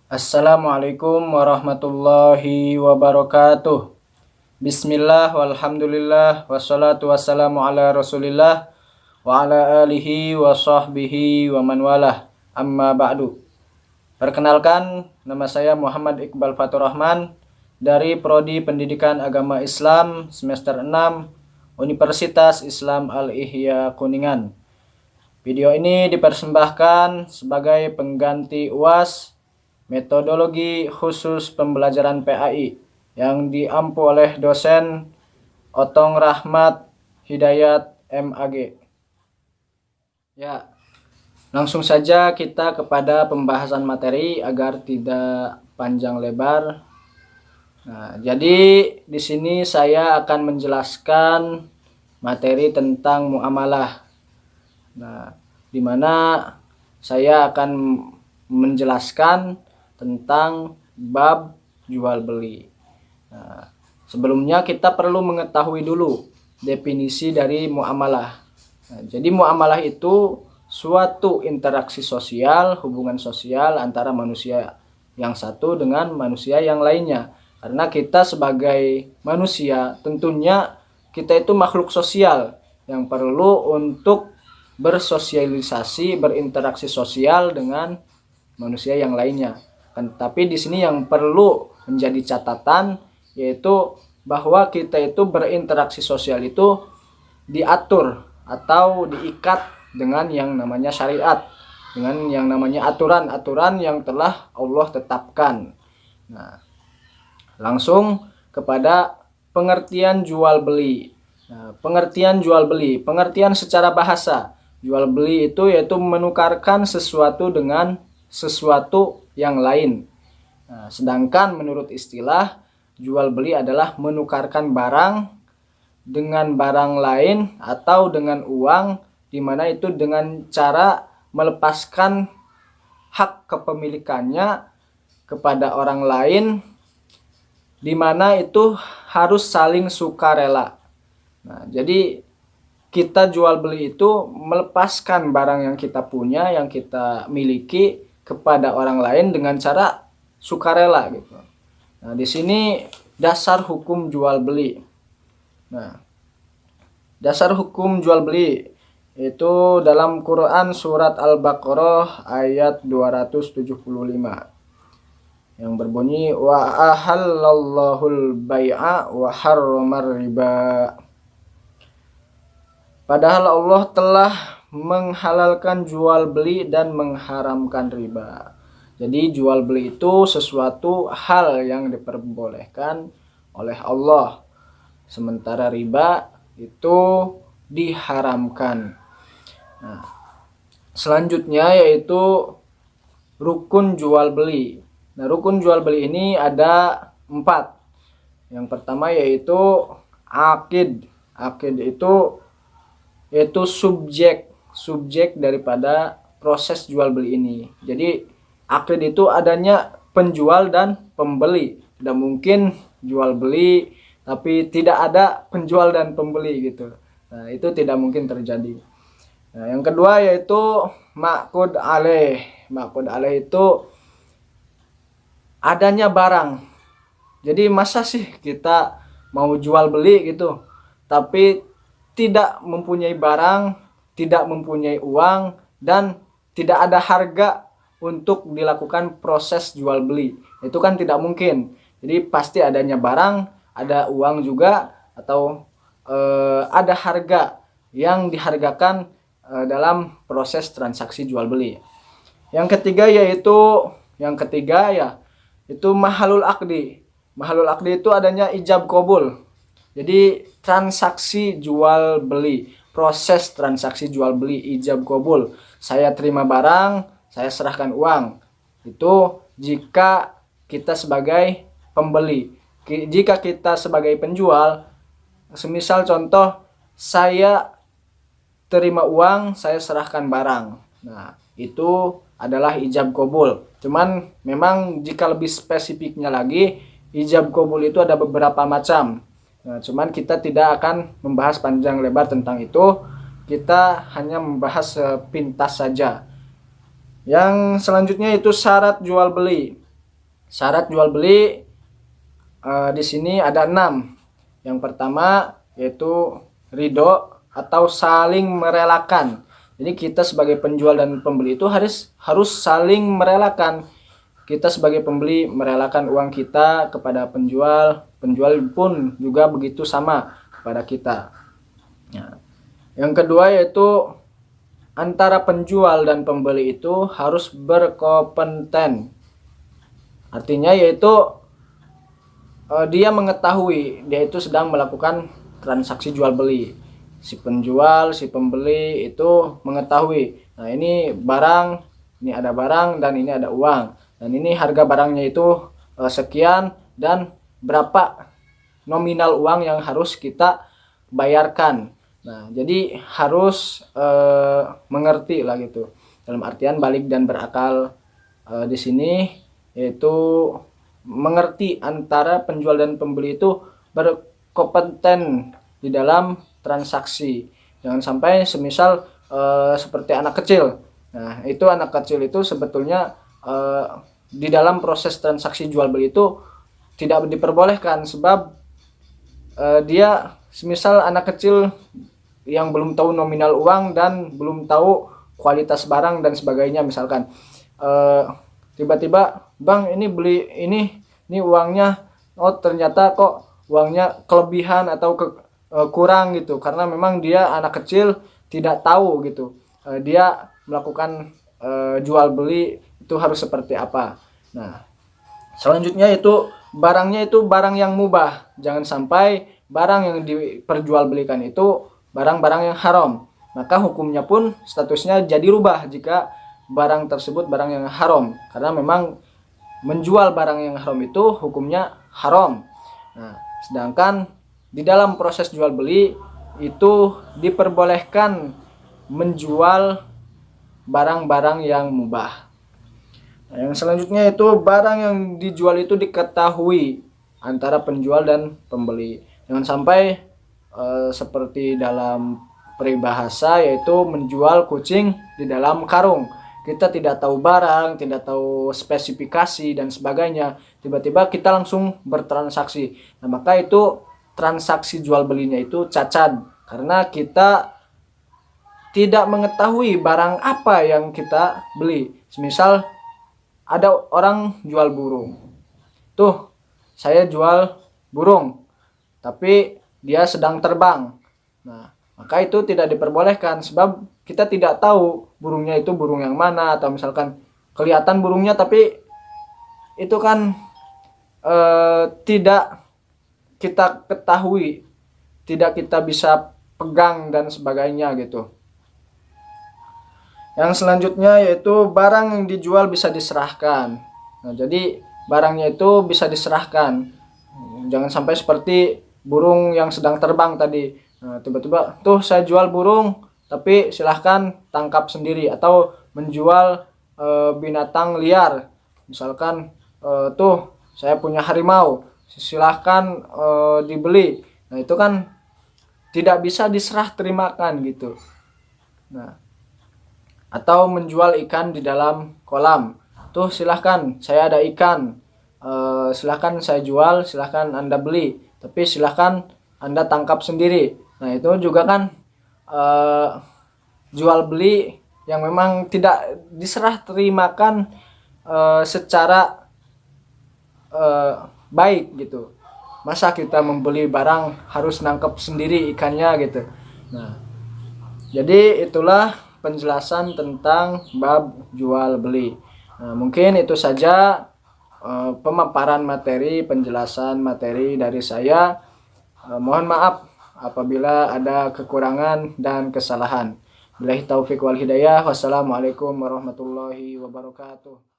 Assalamualaikum warahmatullahi wabarakatuh. Bismillah walhamdulillah wassalatu wassalamu ala rasulillah wa ala alihi wa sahbihi wa man walah, amma ba'du. Perkenalkan, nama saya Muhammad Iqbal Fatur Rahman dari Prodi Pendidikan Agama Islam semester 6 Universitas Islam Al-Ihya Kuningan. Video ini dipersembahkan sebagai pengganti UAS metodologi khusus pembelajaran PAI yang diampu oleh dosen Otong Rahmat Hidayat MAG. Ya, langsung saja kita kepada pembahasan materi agar tidak panjang lebar. Nah, jadi di sini saya akan menjelaskan materi tentang muamalah. Nah, di mana saya akan menjelaskan tentang bab jual beli. Nah, sebelumnya kita perlu mengetahui dulu definisi dari muamalah. Nah, jadi muamalah itu suatu interaksi sosial, hubungan sosial antara manusia yang satu dengan manusia yang lainnya. Karena kita sebagai manusia tentunya kita itu makhluk sosial yang perlu untuk bersosialisasi, berinteraksi sosial dengan manusia yang lainnya. Tapi di sini yang perlu menjadi catatan yaitu bahwa kita itu berinteraksi sosial itu diatur atau diikat dengan yang namanya syariat, dengan yang namanya aturan-aturan yang telah Allah tetapkan. Nah, langsung kepada pengertian jual beli. Nah, pengertian jual beli, pengertian secara bahasa. Jual beli itu yaitu menukarkan sesuatu dengan sesuatu yang lain. Nah, sedangkan menurut istilah, jual beli adalah menukarkan barang dengan barang lain atau dengan uang, di mana itu dengan cara melepaskan hak kepemilikannya kepada orang lain, di mana itu harus saling sukarela. Nah, jadi kita jual beli itu melepaskan barang yang kita punya, yang kita miliki kepada orang lain dengan cara sukarela gitu. Nah, di sini dasar hukum jual beli. Nah, dasar hukum jual beli itu dalam Quran surat Al-Baqarah ayat 275 yang berbunyi wa ahallallahul bai'a wa harramar riba. Padahal Allah telah menghalalkan jual beli dan mengharamkan riba. Jadi jual beli itu sesuatu hal yang diperbolehkan oleh Allah. Sementara riba itu diharamkan. Nah, selanjutnya yaitu rukun jual beli. Nah, rukun jual beli ini ada 4. Yang pertama yaitu akid. Akid itu yaitu subjek daripada proses jual beli ini. Jadi akid itu adanya penjual dan pembeli. Tidak mungkin jual beli tapi tidak ada penjual dan pembeli gitu. Nah, itu tidak mungkin terjadi. Nah, yang kedua yaitu maqud alaih. Maqud alaih itu adanya barang. Jadi masa sih kita mau jual beli gitu tapi tidak mempunyai barang, tidak mempunyai uang, dan tidak ada harga untuk dilakukan proses jual beli. Itu kan tidak mungkin. Jadi pasti adanya barang, ada uang juga, atau ada harga yang dihargakan dalam proses transaksi jual beli. Yang ketiga ya itu mahalul akdi. Mahalul akdi itu adanya ijab qabul. Jadi transaksi jual beli, proses transaksi jual beli ijab qabul. Saya terima barang, saya serahkan uang. Itu jika kita sebagai pembeli. Jika kita sebagai penjual, semisal contoh saya terima uang, saya serahkan barang. Nah, itu adalah ijab qabul. Cuman memang jika lebih spesifiknya lagi, ijab qabul itu ada beberapa macam. Nah, cuman kita tidak akan membahas panjang lebar tentang itu. Kita hanya membahas sepintas saja. Yang selanjutnya itu syarat jual beli. Syarat jual beli di sini ada 6. Yang pertama yaitu ridho atau saling merelakan. Jadi kita sebagai penjual dan pembeli itu harus saling merelakan. Kita sebagai pembeli merelakan uang kita kepada penjual, penjual pun juga begitu sama kepada kita. Ya. Yang kedua yaitu antara penjual dan pembeli itu harus berkompeten. Artinya yaitu dia mengetahui dia itu sedang melakukan transaksi jual beli. Si penjual, si pembeli itu mengetahui. Nah, ini barang, ini ada barang dan ini ada uang. Dan ini harga barangnya itu sekian dan berapa nominal uang yang harus kita bayarkan. Nah, jadi harus mengerti lah gitu. Dalam artian balik dan berakal di sini yaitu mengerti antara penjual dan pembeli itu berkompeten di dalam transaksi. Jangan sampai semisal seperti anak kecil. Nah, itu anak kecil itu sebetulnya di dalam proses transaksi jual beli itu tidak diperbolehkan sebab dia semisal anak kecil yang belum tahu nominal uang dan belum tahu kualitas barang dan sebagainya, misalkan tiba-tiba, "Bang, ini beli ini uangnya, oh ternyata kok uangnya kelebihan atau kurang," gitu. Karena memang dia anak kecil tidak tahu gitu. Dia melakukan jual beli itu harus seperti apa. Nah, selanjutnya itu barangnya itu barang yang mubah. Jangan sampai barang yang diperjualbelikan itu barang-barang yang haram. Maka hukumnya pun statusnya jadi rubah jika barang tersebut barang yang haram. Karena memang menjual barang yang haram itu hukumnya haram. Nah, sedangkan di dalam proses jual beli itu diperbolehkan menjual barang-barang yang mubah. Nah, yang selanjutnya itu barang yang dijual itu diketahui antara penjual dan pembeli. Jangan sampai seperti dalam peribahasa yaitu menjual kucing di dalam karung. Kita tidak tahu barang, tidak tahu spesifikasi dan sebagainya. Tiba-tiba kita langsung bertransaksi. Nah, maka itu transaksi jual belinya itu cacat karena kita tidak mengetahui barang apa yang kita beli. Semisal ada orang jual burung. Tuh, saya jual burung, tapi dia sedang terbang. Nah, maka itu tidak diperbolehkan sebab kita tidak tahu burungnya itu burung yang mana, atau misalkan kelihatan burungnya tapi itu kan tidak kita ketahui, tidak kita bisa pegang dan sebagainya gitu. Yang selanjutnya yaitu barang yang dijual bisa diserahkan. Nah, jadi barangnya itu bisa diserahkan. Jangan sampai seperti burung yang sedang terbang tadi. Nah, tiba-tiba, "Tuh saya jual burung, tapi silahkan tangkap sendiri," atau menjual binatang liar. Misalkan, "Tuh saya punya harimau, silahkan dibeli." Nah, itu kan tidak bisa diserah terimakan gitu. Nah, atau menjual ikan di dalam kolam. "Tuh silahkan, saya ada ikan, silahkan saya jual, silahkan Anda beli, tapi silahkan Anda tangkap sendiri." Nah, itu juga kan jual beli yang memang tidak diserah terimakan secara baik gitu. Masa kita membeli barang harus nangkep sendiri ikannya gitu. Nah, jadi itulah penjelasan tentang bab jual beli. Nah, mungkin itu saja pemaparan materi, penjelasan materi dari saya. Mohon maaf apabila ada kekurangan dan kesalahan. Billahi taufik wal hidayah. Wassalamualaikum warahmatullahi wabarakatuh.